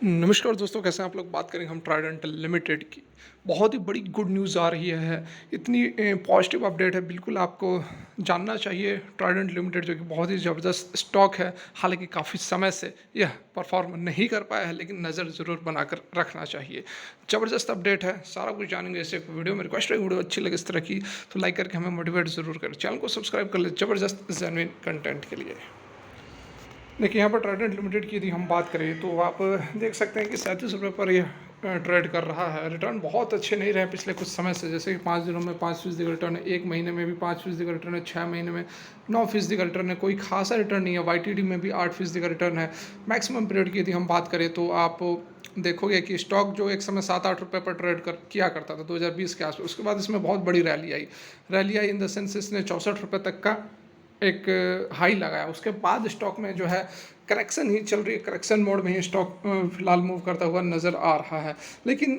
नमस्कार दोस्तों, कैसे हैं आप लोग। बात करेंगे हम ट्राइडेंट लिमिटेड की। बहुत ही बड़ी गुड न्यूज़ आ रही है। इतनी पॉजिटिव अपडेट है, बिल्कुल आपको जानना चाहिए। ट्राइडेंट लिमिटेड जो कि बहुत ही ज़बरदस्त स्टॉक है, हालांकि काफ़ी समय से यह परफॉर्म नहीं कर पाया है, लेकिन नज़र ज़रूर बनाकर रखना चाहिए। ज़बरदस्त अपडेट है, सारा कुछ जानेंगे इस एक वीडियो में। रिक्वेस्ट है वीडियो अच्छी लगे इस तरह की तो लाइक करके हमें मोटिवेट ज़रूर करें। चैनल को सब्सक्राइब कर ले ज़बरदस्त जेन्युइन कंटेंट के लिए। देखिए, यहाँ पर ट्राइडेंट लिमिटेड की यदि हम बात करें तो आप देख सकते हैं कि 37 रुपये पर यह ट्रेड कर रहा है। रिटर्न बहुत अच्छे नहीं रहे पिछले कुछ समय से, जैसे कि 5 दिनों में 5% का रिटर्न है, 1 महीने में भी 5% का रिटर्न है, 6 महीने में 9% का रिटर्न है। कोई खासा रिटर्न नहीं है। वाईटीडी में भी 8% का रिटर्न है। मैक्सिमम पीरियड की यदि हम बात करें तो आप देखोगे कि स्टॉक जो एक समय 7-8 रुपये पर ट्रेड किया करता था 2020 के आसपास, उसके बाद इसमें बहुत बड़ी rally I in the sense इसने 64 रुपये तक का एक हाई लगाया। उसके बाद स्टॉक में जो है करेक्शन ही चल रही है, करेक्शन मोड में ही स्टॉक फिलहाल मूव करता हुआ नज़र आ रहा है। लेकिन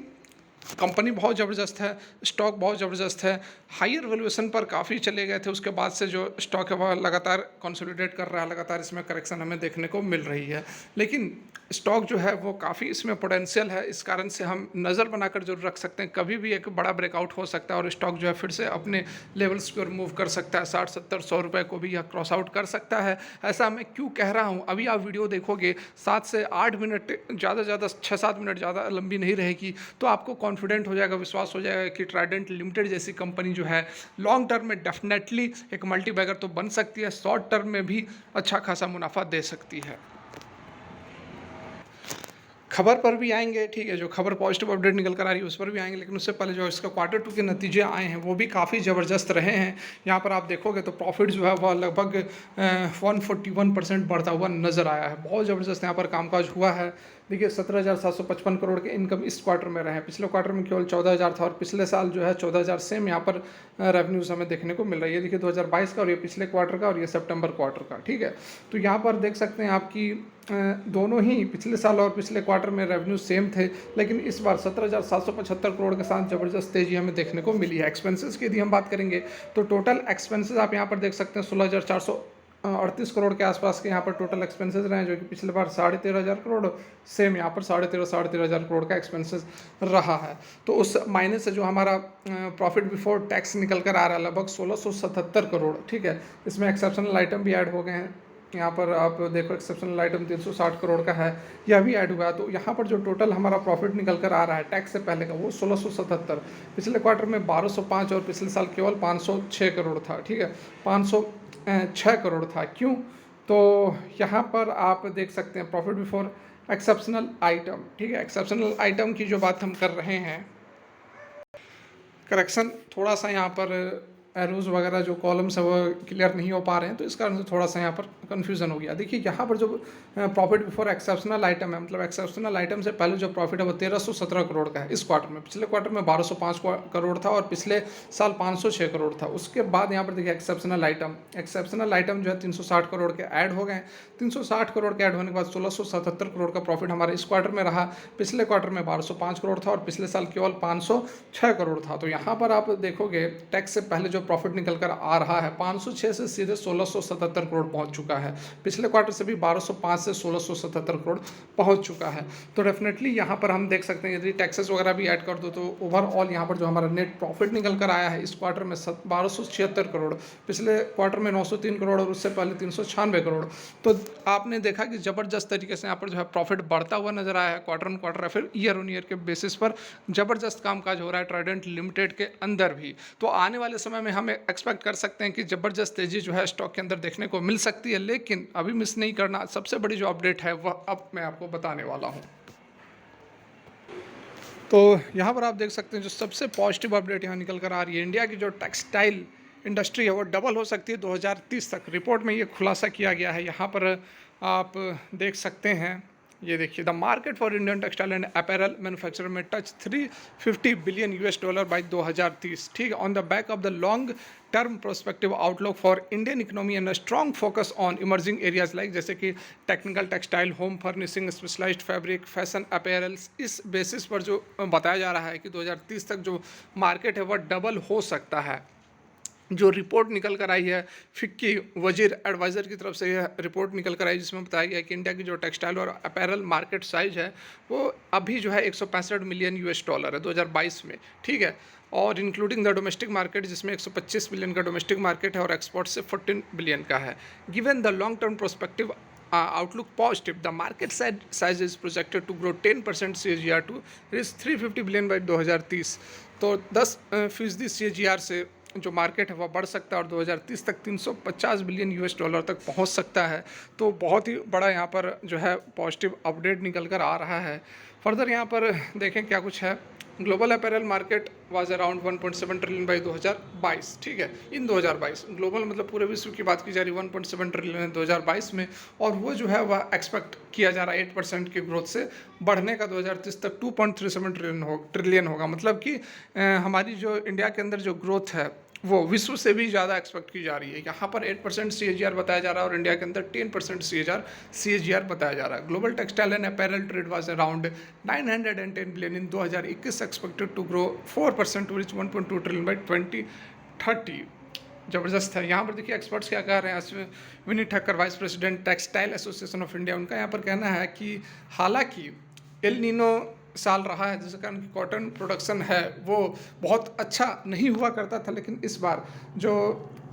कंपनी बहुत ज़बरदस्त है, स्टॉक बहुत ज़बरदस्त है। हायर वैल्यूएशन पर काफ़ी चले गए थे, उसके बाद से जो स्टॉक है वह लगातार कंसोलिडेट कर रहा है, लगातार इसमें करेक्शन हमें देखने को मिल रही है। लेकिन स्टॉक जो है वो काफ़ी इसमें पोटेंशियल है, इस कारण से हम नज़र बनाकर जरूर रख सकते हैं। कभी भी एक बड़ा ब्रेकआउट हो सकता है और स्टॉक जो है फिर से अपने लेवल्स पर मूव कर सकता है। 60-70-100 रुपये को भी यह क्रॉस आउट कर सकता है। ऐसा मैं क्यों कह रहा हूँ, अभी आप वीडियो देखोगे 7 से 8 मिनट, ज़्यादा 6-7 मिनट, ज़्यादा लंबी नहीं रहेगी, तो आपको कॉन्फिडेंट हो जाएगा, विश्वास हो जाएगा कि ट्राइडेंट लिमिटेड जैसी कंपनी जो है लॉन्ग टर्म में डेफिनेटली एक मल्टीबैगर तो बन सकती है, शॉर्ट टर्म में भी अच्छा खासा मुनाफा दे सकती है। खबर पर भी आएंगे, ठीक है, जो खबर पॉजिटिव अपडेट निकल कर आ रही है उस पर भी आएंगे, लेकिन उससे पहले जो इसका Q2 के नतीजे आए हैं वो भी काफ़ी ज़बरदस्त रहे हैं। यहाँ पर आप देखोगे तो प्रॉफिट जो है वह लगभग 141% बढ़ता हुआ नज़र आया है। बहुत ज़बरदस्त यहाँ पर कामकाज हुआ है। देखिए, 17,755 करोड़ के इनकम इस क्वार्टर में रहे हैं। पिछले क्वार्टर में केवल 14,000 था और पिछले साल जो है 14,000 सेम यहाँ पर रेवेन्यूज हमें देखने को मिल रही है। देखिए, 2022 का और ये पिछले क्वार्टर का और ये सितंबर क्वार्टर का, ठीक है। तो यहाँ पर देख सकते हैं आपकी दोनों ही पिछले साल और पिछले क्वार्टर में रेवेन्यू सेम थे, लेकिन इस बार 17,775 करोड़ के साथ ज़बरदस्त तेज़ी हमें देखने को मिली है। एक्सपेंसेस की यदि हम बात करेंगे तो टोटल एक्सपेंसेस आप यहाँ पर देख सकते हैं 16,438 करोड़ के आसपास के यहाँ पर टोटल एक्सपेंसेस रहे हैं, जो कि पिछले बार 13,500 करोड़, सेम यहाँ पर 13,500 करोड़ का एक्सपेंसेस रहा है। तो उस मायने से जो हमारा प्रॉफिट बिफोर टैक्स निकल कर आ रहा है लगभग 1677 करोड़, ठीक है। इसमें एक्सेप्शनल आइटम भी ऐड हो गए हैं। यहाँ पर आप देखो एक्सेप्शनल आइटम 360 करोड़ का है, यह भी ऐड हुआ है। तो यहाँ पर जो टोटल हमारा प्रॉफिट निकल कर आ रहा है टैक्स से पहले का वो 1677, पिछले क्वार्टर में 1205 और पिछले साल केवल 506 करोड़ था, ठीक है, 506 करोड़ था। क्यों? तो यहाँ पर आप देख सकते हैं प्रॉफिट बिफोर एक्सेप्शनल आइटम, ठीक है। एक्सेप्शनल आइटम की जो बात हम कर रहे हैं, करेक्शन थोड़ा सा यहाँ पर एरोज वगैरह जो कॉलम्स है वो क्लियर नहीं हो पा रहे हैं, तो इस कारण से थोड़ा सा यहाँ पर कन्फ्यूजन हो गया। देखिए, यहाँ पर जो प्रॉफिट बिफोर एक्सेप्शनल आइटम है, मतलब एक्सेप्शनल आइटम से पहले जो प्रॉफिट है वो 1317 करोड़ का है इस क्वार्टर में। पिछले क्वार्टर में 1205 करोड़ था और पिछले साल 506 करोड़ था। उसके बाद यहाँ पर देखिए एक्सेप्शनल आइटम जो है 360 करोड़ के ऐड हो गए। 360 करोड़ के ऐड होने के बाद 1677 करोड़ का प्रॉफिट हमारे इस क्वार्टर में रहा। पिछले क्वार्टर में 1205 करोड़ था और पिछले साल केवल 506 करोड़ था। तो यहाँ पर आप देखोगे टैक्स से पहले जो प्रॉफिट निकल कर आ रहा है 506 से सीधे 1677 करोड़ पहुंच चुका है। पिछले क्वार्टर से भी 1205 से 1677 करोड़ पहुंच चुका है। तो डेफिनेटली यहाँ पर हम देख सकते हैं यदि टैक्सेस वगैरह भी ऐड कर दो तो ओवरऑल यहाँ पर जो हमारा नेट प्रॉफिट निकल कर आया है इस क्वार्टर में 1276 करोड़, पिछले क्वार्टर में 903 करोड़ और उससे पहले 396 करोड़। तो आपने देखा कि ज़बरदस्त तरीके से यहाँ पर जो है प्रॉफिट बढ़ता हुआ नजर आया है क्वार्टर ऑन क्वार्टर, फिर ईयर ऑन ईयर के बेसिस पर ज़बरदस्त कामकाज हो रहा है ट्राइडेंट लिमिटेड के अंदर भी। तो आने वाले समय में हम एक्सपेक्ट कर सकते हैं कि ज़बरदस्त तेज़ी जो है स्टॉक के अंदर देखने को मिल सकती है, लेकिन अभी मिस नहीं करना। सबसे बड़ी जो अपडेट है वह अब मैं आपको बताने वाला हूँ। तो यहाँ पर आप देख सकते हैं जो सबसे पॉजिटिव अपडेट यहाँ निकल कर आ रही है, इंडिया की जो टेक्सटाइल इंडस्ट्री है वो डबल हो सकती है 2030 तक। रिपोर्ट में ये खुलासा किया गया है। यहाँ पर आप देख सकते हैं, ये देखिए, the market for Indian textile and apparel manufacture में टच 350 बिलियन $, बाई 2030, ठीक है, on the back of the long term prospective outlook for Indian economy and strong focus on emerging areas like जैसे कि technical textile, home furnishing, specialised fabric, fashion apparels. इस basis पर जो बताया जा रहा है कि 2030 तक जो मार्केट है वह डबल हो सकता है। जो रिपोर्ट निकल कर आई है फिक्की वजीर एडवाइज़र की तरफ से, यह रिपोर्ट निकल कर आई जिसमें बताया गया कि इंडिया की जो टेक्सटाइल और अपैरल मार्केट साइज है वो अभी जो है 165 मिलियन यूएस डॉलर है 2022 में, ठीक है। और इंक्लूडिंग द डोमेस्टिक मार्केट जिसमें 125 बिलियन का डोमेस्टिक मार्केट है और एक्सपोर्ट से 14 बिलियन का है। Given the long term prospective outlook positive, the market size is projected to grow 10% CAGR to reach 350 billion by 2030। तो 10% CAGR से जो मार्केट है वह बढ़ सकता है और 2030 तक 350 बिलियन यूएस डॉलर तक पहुंच सकता है। तो बहुत ही बड़ा यहाँ पर जो है पॉजिटिव अपडेट निकल कर आ रहा है। फर्दर यहाँ पर देखें क्या कुछ है। Global apparel market was around 1.7 trillion by 2022, ठीक है। इन 2022 ग्लोबल मतलब पूरे विश्व की बात की जा रही है 1.7 ट्रिलियन 2022 में, और वो जो है वह एक्सपेक्ट किया जा रहा है 8% की ग्रोथ से बढ़ने का 2030 तक 2.37 ट्रिलियन होगा। मतलब कि हमारी जो इंडिया के अंदर जो ग्रोथ है वो विश्व से भी ज़्यादा एक्सपेक्ट की जा रही है। यहाँ पर 8% CAGR बताया जा रहा है और इंडिया के अंदर 10% CAGR बताया जा रहा है। Global textile and apparel trade was around 910 billion in 2021, expected to grow 4% to reach 1.2 trillion by 2030। ज़बरदस्त है। यहाँ पर देखिए एक्सपर्ट्स क्या कह रहे हैं। Vineet Thakkar, vice president textile association of India, उनका यहाँ पर कहना है कि हालांकि एल नीनो साल रहा है जिसके कारण कॉटन प्रोडक्शन है वो बहुत अच्छा नहीं हुआ करता था, लेकिन इस बार जो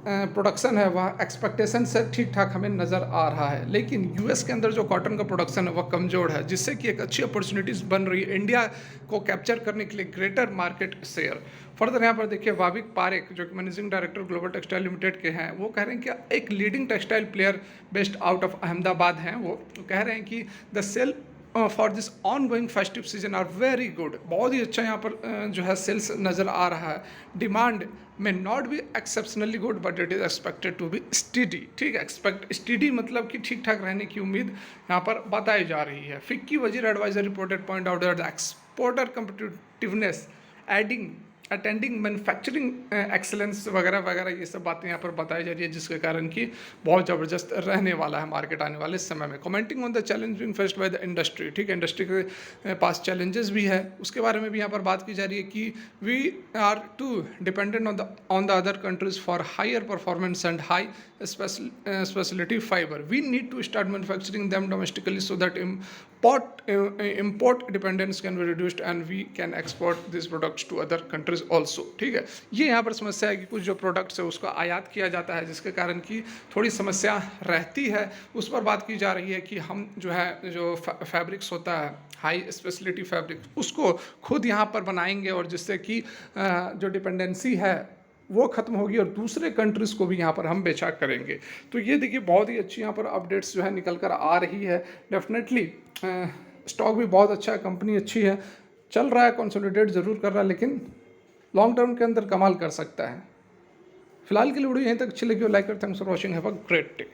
प्रोडक्शन है वह एक्सपेक्टेशन से ठीक ठाक हमें नज़र आ रहा है। लेकिन यूएस के अंदर जो कॉटन का प्रोडक्शन है वह कमज़ोर है, जिससे कि एक अच्छी अपॉर्चुनिटीज़ बन रही है इंडिया को कैप्चर करने के लिए ग्रेटर मार्केट शेयर। फर्दर यहाँ पर देखिए वाविक पारेख जो कि managing director global textile limited के हैं, वो कह रहे हैं कि एक leading textile player based out of Ahmedabad हैं। वो कह रहे हैं कि the sale for this ongoing festive season are very good. बहुत ही अच्छा यहाँ पर जो है सेल्स नज़र आ रहा है। डिमांड में not be exceptionally good but it is expected to be steady, ठीक है। एक्सपेक्ट स्टीडी मतलब कि ठीक ठाक रहने की उम्मीद यहाँ पर बताई जा रही है। FICCI Wazir advisor reported point out that the exporter competitiveness adding attending manufacturing excellence वगैरह वगैरह ये सब बातें यहाँ पर बताई जा रही है, जिसके कारण कि बहुत ज़बरदस्त रहने वाला है मार्केट आने वाले समय में। Commenting on the challenge being faced by the industry, ठीक है। इंडस्ट्री के पास चैलेंजेस भी है, उसके बारे में भी यहाँ पर बात की जा रही है कि we are too dependent on the other countries for higher performance and high speciality fibre. We need to start manufacturing them domestically so that import dependence can be reduced and we can export these products to other countries also, ठीक है। ये यहाँ पर समस्या है कि कुछ जो प्रोडक्ट्स है उसका आयात किया जाता है, जिसके कारण कि थोड़ी समस्या रहती है। उस पर बात की जा रही है कि हम जो है जो फैब्रिक्स होता है हाई स्पेशलिटी फैब्रिक उसको खुद यहाँ पर बनाएंगे, और जिससे कि जो डिपेंडेंसी है वो ख़त्म होगी और दूसरे कंट्रीज़ को भी यहाँ पर हम बेचा करेंगे। तो ये देखिए बहुत ही अच्छी यहाँ पर अपडेट्स जो है निकल कर आ रही है। डेफिनेटली स्टॉक भी बहुत अच्छा है, कंपनी अच्छी है, चल रहा है, कंसोलिडेट ज़रूर कर रहा है, लेकिन लॉन्ग टर्म के अंदर कमाल कर सकता है। फिलहाल के लिए वीडियो यहीं तक अच्छी लगी हो लाइक कर। Thanks for watching, have a great day.